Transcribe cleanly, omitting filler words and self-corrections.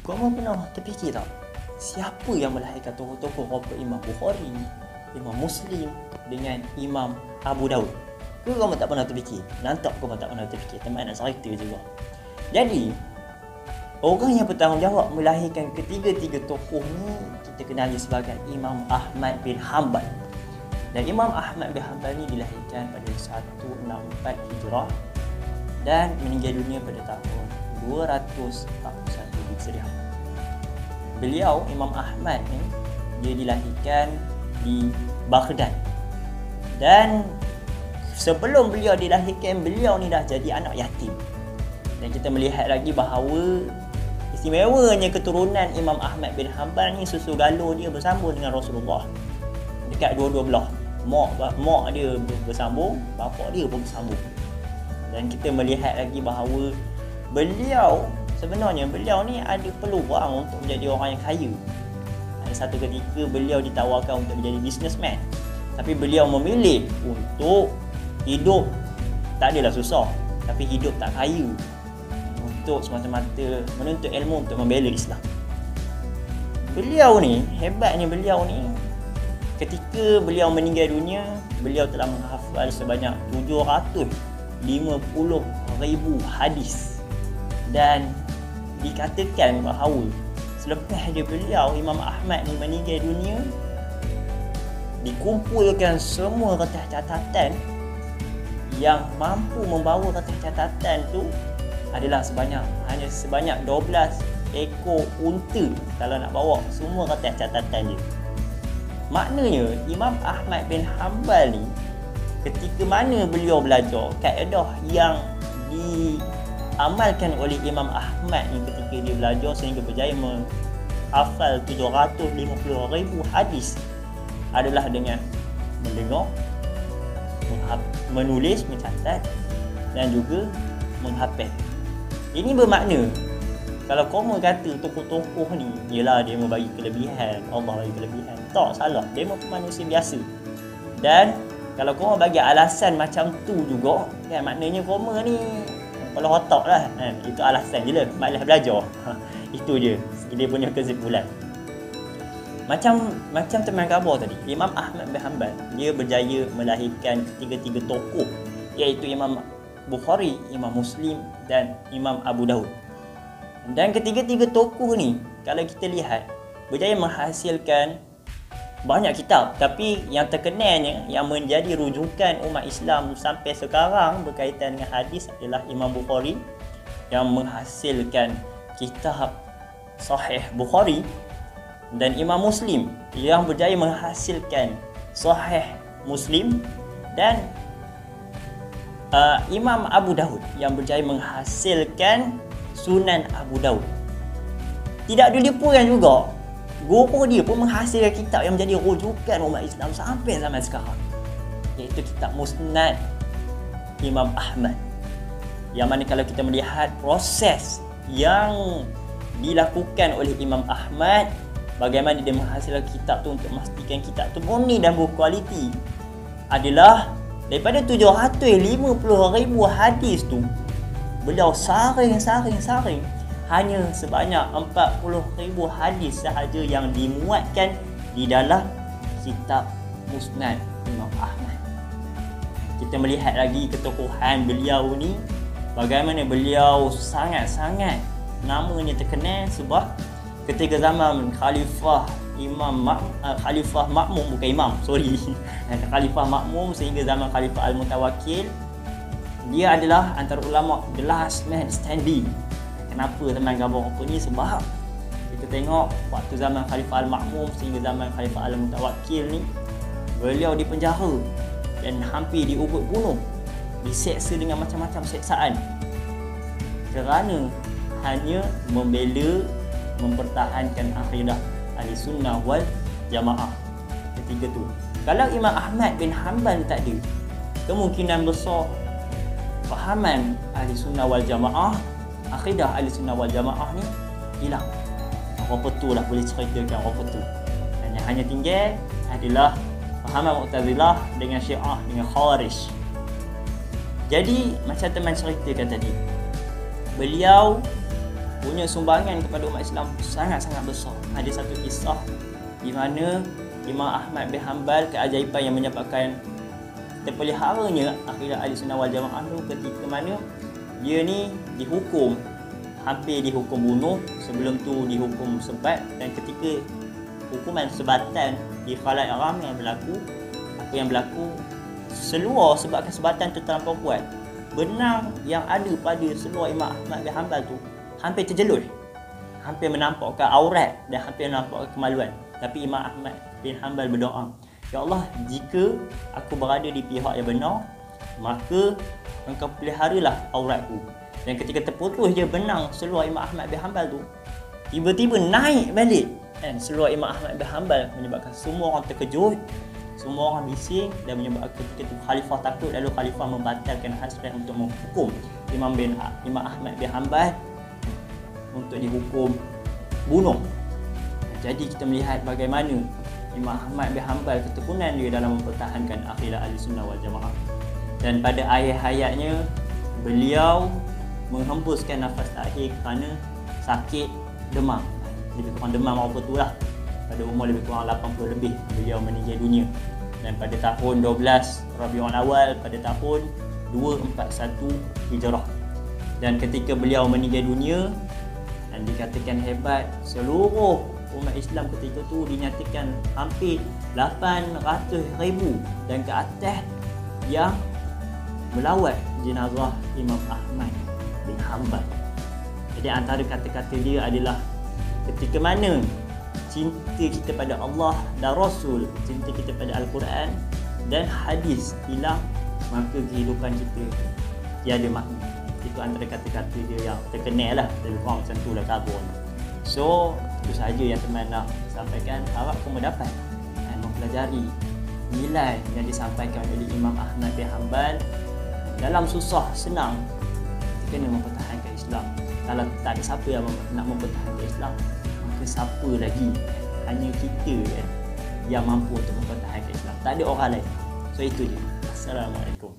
Korang pernah terfikir tak, siapa yang melahirkan tokoh-tokoh rupa Imam Bukhari, Imam Muslim dengan Imam Abu Daud? Ke korang tak pernah terfikir? Nantak korang tak pernah terfikir. Teman nak cerita juga. Jadi orang yang bertanggungjawab melahirkan ketiga-tiga tokoh ni kita kenali sebagai Imam Ahmad bin Hanbal. Dan Imam Ahmad bin Hanbal ni dilahirkan pada 164 Hijrah dan meninggal dunia pada tahun 241 Hijriah. Beliau Imam Ahmad ni dia dilahirkan di Baghdad. Dan sebelum beliau dilahirkan, beliau ni dah jadi anak yatim. Dan kita melihat lagi bahawa istimewanya keturunan Imam Ahmad bin Hanbal ni susu galur dia bersambung dengan Rasulullah. Dekat dua-dua belah. Mak dia bersambung, bapa dia pun bersambung. Dan kita melihat lagi bahawa sebenarnya beliau ni ada peluang untuk menjadi orang yang kaya. Ada satu ketika beliau ditawarkan untuk menjadi businessman, tapi beliau memilih untuk hidup tak adalah susah, tapi hidup tak kaya, untuk semata-mata menuntut ilmu untuk membela Islam. Beliau ni, hebatnya beliau ni, ketika beliau meninggal dunia, beliau telah menghafal sebanyak 750,000 hadis. Dan dikatakan bahawa selepas dia beliau, Imam Ahmad ni meninggal dunia, dikumpulkan semua kertas catatan yang mampu membawa kertas catatan tu adalah hanya sebanyak 12 ekor unta kalau nak bawa semua kertas catatan dia. Maknanya Imam Ahmad bin Hanbal ni, ketika mana beliau belajar kaedah yang diamalkan oleh Imam Ahmad ni ketika dia belajar sehingga berjaya menghafal 750,000 hadis adalah dengan mendengar, menulis, mencatat dan juga menghafal. Ini bermakna kalau korang kata tokoh-tokoh ni ialah dia membagi kelebihan, Allah bagi kelebihan, tak salah, dia manusia biasa. Dan kalau korang bagi alasan macam tu juga, kan, maknanya korang ni kalau otak lah, itu alasan je lah, malas belajar. Itu je dia punya kesimpulan. Macam teman khabar tadi, Imam Ahmad bin Hanbal dia berjaya melahirkan ketiga-tiga tokoh, iaitu Imam Bukhari, Imam Muslim dan Imam Abu Daud. Dan ketiga-tiga tokoh ni kalau kita lihat berjaya menghasilkan banyak kitab, tapi yang terkenalnya yang menjadi rujukan umat Islam sampai sekarang berkaitan dengan hadis adalah Imam Bukhari yang menghasilkan kitab Sahih Bukhari, dan Imam Muslim yang berjaya menghasilkan Sahih Muslim, dan Imam Abu Daud yang berjaya menghasilkan Sunan Abu Daud. Tidak dilupakan juga, guru dia pun menghasilkan kitab yang menjadi rujukan umat Islam sampai zaman sekarang, iaitu kitab Musnad Imam Ahmad. Yang mana kalau kita melihat proses yang dilakukan oleh Imam Ahmad, bagaimana dia menghasilkan kitab tu untuk memastikan kitab tu murni dan berkualiti, adalah daripada 750,000 hadis tu, beliau saring hanya sebanyak 40,000 hadis sahaja yang dimuatkan di dalam kitab Musnad Imam Ahmad. Kita melihat lagi ketokohan beliau ni, bagaimana beliau sangat-sangat namanya terkenal sebab ketika zaman Khalifah Makmum, bukan Imam, sorry Khalifah Makmum sehingga zaman Khalifah Al-Mutawakkil, dia adalah antara ulama the last man standing. Kenapa teman gambar apa ni? Sebab kita tengok waktu zaman Khalifah Al-Makmum sehingga zaman Khalifah Al-Mutawakkil ni, beliau dipenjara dan hampir diugut bunuh, diseksa dengan macam-macam seksaan kerana hanya mempertahankan akidah Ahli Sunnah wal Jamaah. Ketiga tu, kalau Imam Ahmad bin Hanbal tak ada, kemungkinan besar fahaman Ahli Sunnah wal Jamaah, akidah Ahli Sunnah wal Jamaah ni hilang. Apa tu lah boleh ceritakan apa tu. Dan yang hanya tinggal adalah fahaman Mu'tazilah dengan Syiah dengan Khawarij. Jadi macam teman ceritakan tadi, beliau punya sumbangan kepada umat Islam sangat-sangat besar. Ada satu kisah di mana Imam Ahmad bin Hanbal, keajaiban yang menyebabkan terpeliharanya akidah Ahlussunnah wal Jamaah tu ketika mana dia ni dihukum, hampir dihukum bunuh, sebelum tu dihukum sebat, dan ketika hukuman sebatan di Khalai Aram yang berlaku, apa yang berlaku, seluar sebabkan sebatan tu terlampau kuat, benang yang ada pada seluar Imam Ahmad bin Hanbal tu hampir terjelur, hampir menampakkan aurat dan hampir menampakkan kemaluan. Tapi Imam Ahmad bin Hanbal berdoa, "Ya Allah, jika aku berada di pihak yang benar, maka engkau peliharalah auratku." Dan ketika terputus je benang seluar Imam Ahmad bin Hanbal tu, tiba-tiba naik balik kan seluar Imam Ahmad bin Hanbal, menyebabkan semua orang terkejut, semua orang bising, dan menyebabkan ketika itu khalifah takut. Lalu khalifah membatalkan hasrat untuk menghukum Imam Ahmad bin Hanbal untuk dihukum bunuh. Jadi kita melihat bagaimana Imam Ahmad bin Hanbal ketekunan dia dalam mempertahankan akidah Ahlussunnah wal Jamaah. Dan pada akhir hayatnya beliau menghembuskan nafas terakhir kerana sakit demam. Lebih kurang demam apa tu lah. Pada umur lebih kurang 80 lebih beliau meninggal dunia. Dan pada tahun 12 Rabiul Awal pada tahun 241 Hijrah. Dan ketika beliau meninggal dunia, dan dikatakan hebat, seluruh umat Islam ketika tu dinyatakan hampir 800,000 dan ke atas yang melawat jenazah Imam Ahmad bin Hanbal. Jadi antara kata-kata dia adalah, ketika mana cinta kita pada Allah dan Rasul, cinta kita pada Al-Quran dan hadis hilang, maka kehidupan kita tiada makna. Itu antara kata-kata dia yang terkenal lah, lebih kurang macam tu lah kabur. So itu sahaja yang teman nak sampaikan. Harap kamu dapat mempelajari nilai yang disampaikan oleh Imam Ahmad bin Hanbal. Dalam susah senang kita kena mempertahankan Islam. Kalau tak ada siapa yang nak mempertahankan Islam, maka siapa lagi? Hanya kita yang mampu untuk mempertahankan Islam, tak ada orang lain. So itu dia. Assalamualaikum.